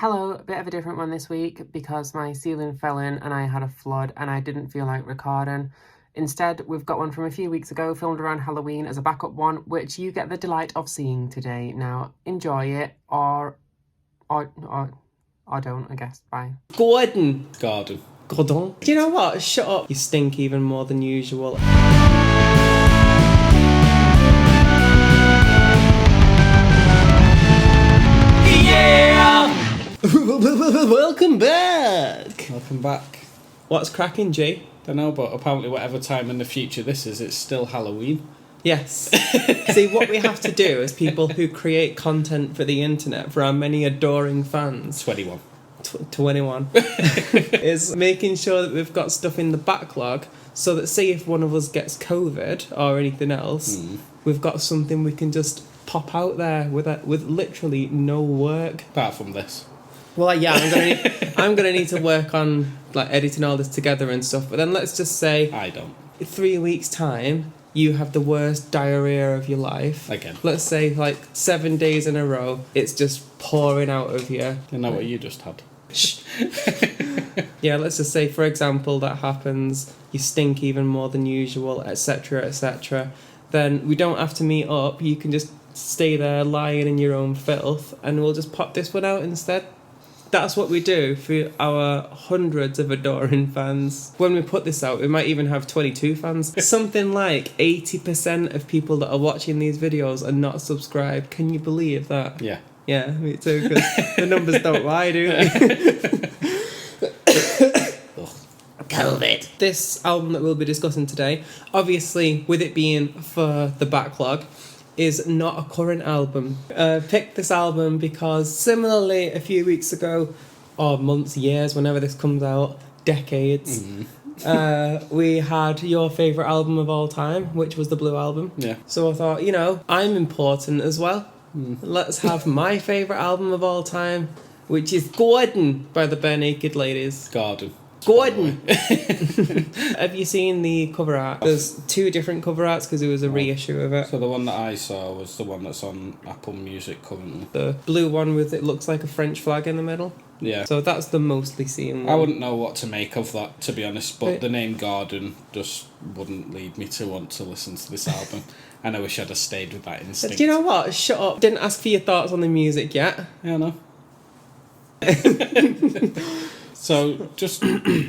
Hello, a bit of a different one this week because my ceiling fell in and I had a flood and I didn't feel like recording. Instead, we've got one from a few weeks ago, filmed around Halloween as a backup one, which you get the delight of seeing today. Now, enjoy it or don't, I guess. Bye. Gordon. Garden. Gordon. Do you know what? Shut up. You stink even more than usual. Welcome back. Welcome back. What's cracking, G? Don't know, but apparently whatever time in the future this is, it's still Halloween. Yes. See, what we have to do as people who create content for the internet, for our many adoring fans... 21. 21. is making sure that we've got stuff in the backlog so that, say, if one of us gets COVID or anything else, we've got something we can just pop out there with literally no work. Apart from this. Well, yeah, I'm gonna need to work on like editing all this together and stuff. But then let's just say I don't. 3 weeks time, you have the worst diarrhea of your life. Again. Let's say like 7 days in a row, it's just pouring out of you. You know what you just had. Yeah, let's just say, for example, that happens. You stink even more than usual, etc., etc. Then we don't have to meet up. You can just stay there lying in your own filth, and we'll just pop this one out instead. That's what we do for our hundreds of adoring fans. When we put this out, we might even have 22 fans. Something like 80% of people that are watching these videos are not subscribed. Can you believe that? Yeah. Yeah, me too, because the numbers don't lie, do they? COVID. This album that we'll be discussing today, obviously, with it being for the backlog, is not a current album. Picked this album because similarly a few weeks ago, or months, years, whenever this comes out, decades, we had your favourite album of all time, which was the Blue Album. Yeah. So I thought, you know, I'm important as well. Let's have my favourite album of all time, which is Gordon by the Barenaked Ladies. Garden. Gordon! Have you seen the cover art? There's 2 different cover arts because it was a reissue of it. So the one that I saw was the one that's on Apple Music currently. The blue one with it looks like a French flag in the middle. Yeah. So that's the mostly seen one. I wouldn't know what to make of that, to be honest, but the name Garden just wouldn't lead me to want to listen to this album. And I wish I'd have stayed with that instinct. Do you know what? Shut up. Didn't ask for your thoughts on the music yet. Yeah, I know. So, just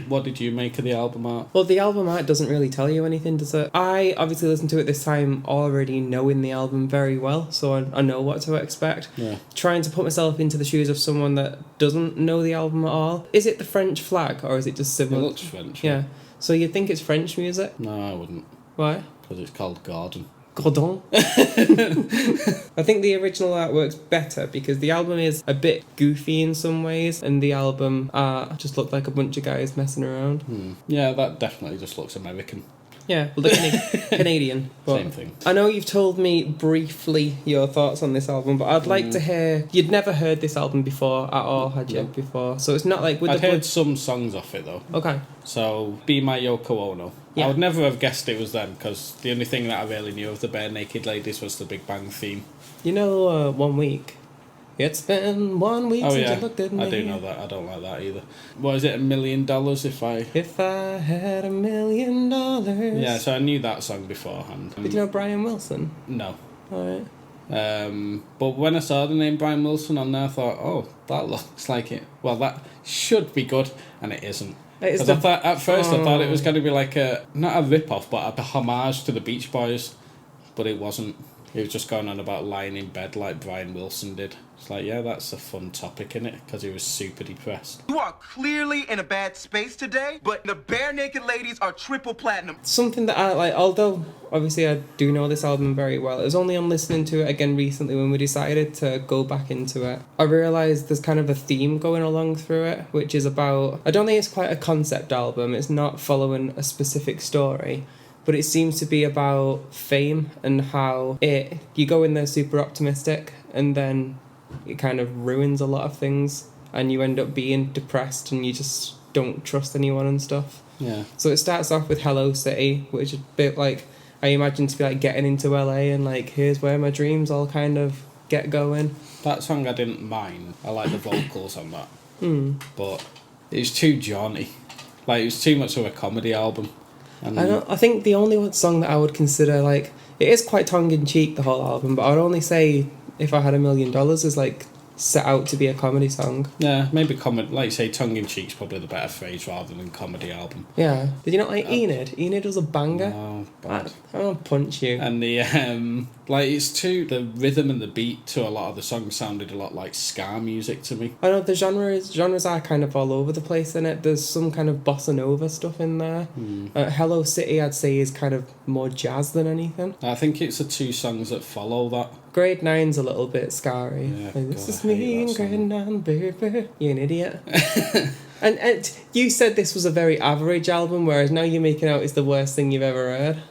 what did you make of the album art? Well, the album art doesn't really tell you anything, does it? I obviously listened to it this time already knowing the album very well, so I know what to expect. Yeah. Trying to put myself into the shoes of someone that doesn't know the album at all. Is it the French flag, or is it just similar? It looks French. Yeah. So you'd think it's French music? No, I wouldn't. Why? Because it's called Garden. Gordon. I think the original art works better because the album is a bit goofy in some ways, and the album art just looked like a bunch of guys messing around. Yeah, that definitely just looks American. Yeah, well, the Canadian. But Same thing. I know you've told me briefly your thoughts on this album, but I'd like to hear... You'd never heard this album before at all, had you? No. Before. So it's not like... I'd heard some songs off it, though. Okay. So, Be My Yoko Ono. Yeah. I would never have guessed it was them, because the only thing that I really knew of the Barenaked Ladies was the Big Bang theme. You know, 1 week. It's been 1 week since you looked at me. I do know that. I don't like that either. What is it, $1 million if I... If I had $1 million. Yeah, so I knew that song beforehand. Did you know Brian Wilson? No. Alright. But when I saw the name Brian Wilson on there, I thought, oh, that looks like it. Well, that should be good, and it isn't. At first I thought it was going to be like not a rip-off, but a homage to the Beach Boys, but it wasn't. He was just going on about lying in bed like Brian Wilson did. It's like, yeah, that's a fun topic, innit? Because he was super depressed. You are clearly in a bad space today, but the Barenaked Ladies are triple platinum. Something that I like, although obviously I do know this album very well, it was only on listening to it again recently when we decided to go back into it. I realised there's kind of a theme going along through it, which is about... I don't think it's quite a concept album, it's not following a specific story, but it seems to be about fame and how you go in there super optimistic and then it kind of ruins a lot of things and you end up being depressed and you just don't trust anyone and stuff. Yeah. So it starts off with Hello City, which is a bit like, I imagine to be like getting into LA and like, here's where my dreams all kind of get going. That song I didn't mind. I like the vocals on that. But it was too jaunty. Like, it was too much of a comedy album. And I think the only song that I would consider, like, it is quite tongue-in-cheek, the whole album, but I would only say If I Had $1 Million is, like, set out to be a comedy song. yeah, maybe like you say, tongue-in-cheek's probably the better phrase rather than comedy album. Yeah. Did you not like Enid? Enid was a banger. Oh, bad. I'll punch you. And the the rhythm and the beat to a lot of the songs sounded a lot like ska music to me. I know the genres are kind of all over the place in it. There's some kind of bossa nova stuff in there. Hello City, I'd say, is kind of more jazz than anything. I think it's the 2 songs that follow that. Grade 9's a little bit scary. Yeah, Like, this God, is I hate me in that grade song. 9, baby. You're an idiot. and you said this was a very average album, whereas now you're making out it's the worst thing you've ever heard.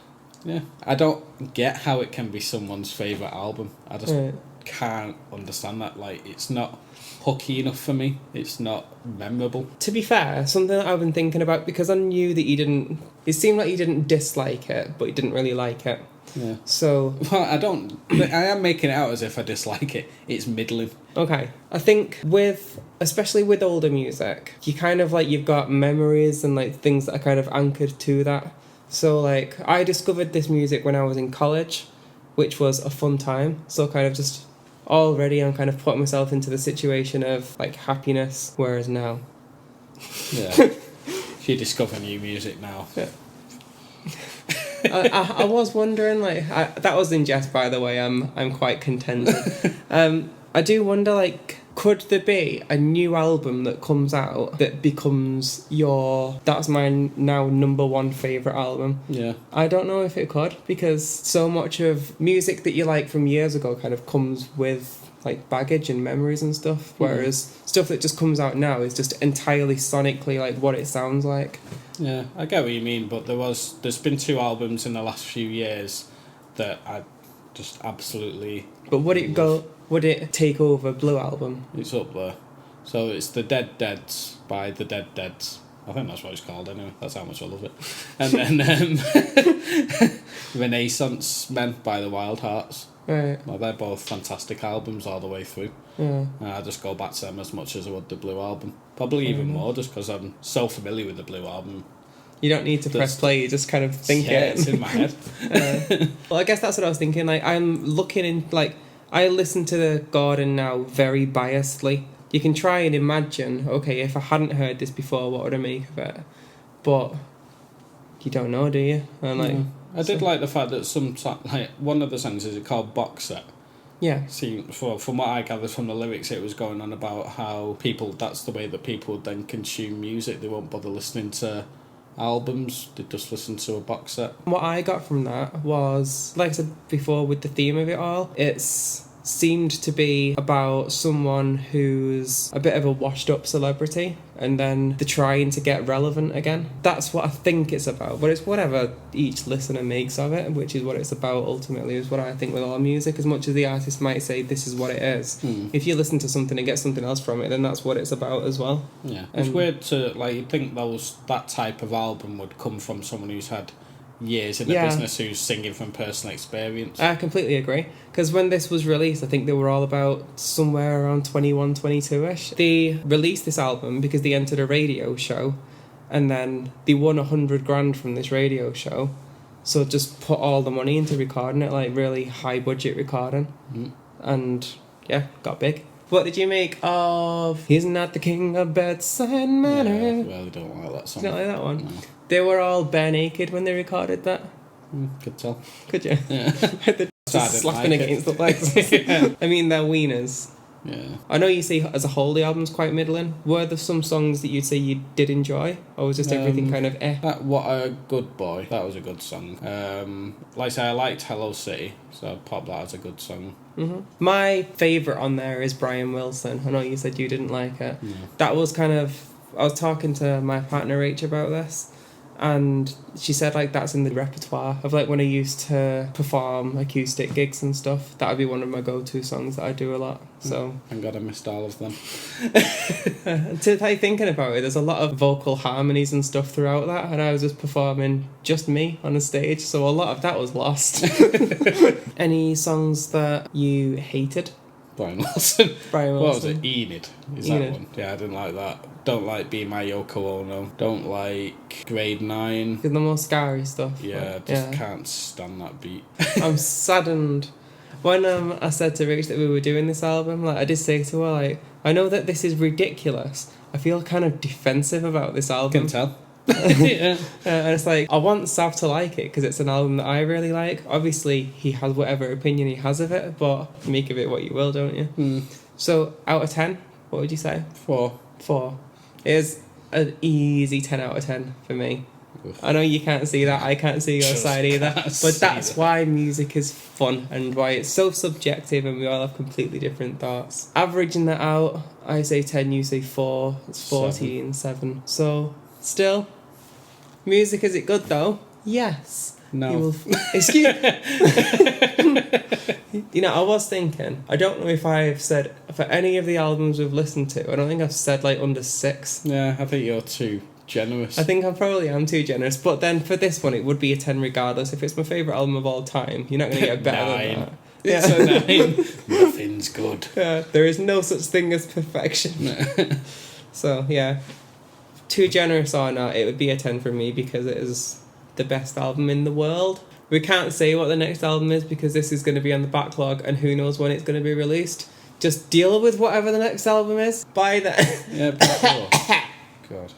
Yeah, I don't get how it can be someone's favourite album. I just Right. can't understand that. Like, it's not hooky enough for me. It's not memorable. To be fair, something that I've been thinking about, because I knew that it seemed like you didn't dislike it, but you didn't really like it. Yeah. So, Well, I am making it out as if I dislike it. It's middling. okay. I think especially with older music, you kind of like, you've got memories and like things that are kind of anchored to that. So like, I discovered this music when I was in college, which was a fun time. So kind of just already I'm kind of putting myself into the situation of like happiness, whereas now. Yeah. If you discover new music now. Yeah. I was wondering, like, that was in jest, by the way. I'm quite contented. I do wonder, like, could there be a new album that comes out that becomes that's my now number 1 favourite album? Yeah. I don't know if it could, because so much of music that you like from years ago kind of comes with like baggage and memories and stuff, whereas stuff that just comes out now is just entirely sonically like what it sounds like. Yeah, I get what you mean, but there's been 2 albums in the last few years that I just absolutely. But would it take over Blue Album? It's up there. So it's The Dead Deads by The Dead Deads. I think that's what it's called anyway. That's how much I love it. And then Renaissance Men by The Wild Hearts. Right. Well, they're both fantastic albums all the way through. Yeah. I just go back to them as much as I would the Blue Album. Probably even more, just because I'm so familiar with the Blue Album. You don't need to press play, you just kind of think it. It's in my head. Well, I guess that's what I was thinking. Like, I'm looking in, like, I listen to the Gordon now very biasedly. You can try and imagine, okay, if I hadn't heard this before, what would I make of it? But you don't know, do you? And like, I did like the fact that like one of the songs is called Box Set. yeah. See, from what I gathered from the lyrics, it was going on about how that's the way that people would then consume music. They won't bother listening to albums, they just listen to a box set. What I got from that was, like I said before, with the theme of it all, it's seemed to be about someone who's a bit of a washed up celebrity and then they're trying to get relevant again. That's what I think it's about, but it's whatever each listener makes of it, which is what it's about ultimately, is what I think with all music. As much as the artist might say this is what it is, if you listen to something and get something else from it, then that's what it's about as well. Yeah, it's weird to, like, you'd think that type of album would come from someone who's had years in the business, who's singing from personal experience. I completely agree, because when this was released, I think they were all about somewhere around 21, 22ish. They released this album because they entered a radio show and then they won 100 grand from this radio show, so just put all the money into recording it, like really high budget recording. And yeah, got big. What did you make of He's Not the King of Bedside Manor? Yeah, I really don't like that song. You don't like that one? No. They were all bare naked when they recorded that. Could tell. Could you? Yeah. They're So I just didn't slapping like against it. the legs. Yeah. I mean, they're wieners. Yeah. I know you say as a whole the album's quite middling. Were there some songs that you'd say you did enjoy? Or was just everything kind of eh? That What a Good Boy, that was a good song. Like I say, I liked Hello City, so I'd pop that as a good song. My favourite on there is Brian Wilson. I know you said you didn't like it. Yeah. That was kind of... I was talking to my partner Rach about this, and she said like that's in the repertoire of like when I used to perform acoustic gigs and stuff. That would be one of my go-to songs that I do a lot. So Thank God I missed all of them. to like thinking about it, there's a lot of vocal harmonies and stuff throughout that, and I was just performing just me on a stage, so a lot of that was lost. Any songs that you hated? Brian Wilson. Brian What was Wilson. it? Enid. Is Enid. that one? Yeah, I didn't like that. Don't like Be My Yoko Ono. Don't like Grade 9. The more scary stuff. Yeah, but, just can't stand that beat. I'm saddened. When I said to Rich that we were doing this album, like I did say to her, like, I know that this is ridiculous. I feel kind of defensive about this album. Can tell. Yeah. And it's like, I want Sav to like it because it's an album that I really like. Obviously, he has whatever opinion he has of it, but make of it what you will, don't you? So, out of 10, what would you say? 4. 4. It is an easy 10 out of 10 for me. Oof. I know you can't see that, I can't see your Just side either, can't but see that's that. why music is fun and why it's so subjective and we all have completely different thoughts. Averaging that out, I say 10, you say 4, it's 14, 7. So, still, music, is it good though? Yes. No. You will excuse You know, I was thinking, I don't know if I've said, for any of the albums we've listened to, I don't think I've said like under 6. Yeah, I think you're too generous. I think I probably am too generous, but then for this one it would be a 10 regardless. If it's my favourite album of all time, you're not going to get better than 9. that. It's a 9. Nothing's good. Yeah, there is no such thing as perfection. So, yeah. Too generous or not, it would be a 10 for me because it is the best album in the world. We can't say what the next album is because this is going to be on the backlog and who knows when it's going to be released. Just deal with whatever the next album is. By then. Yeah, but, oh, God.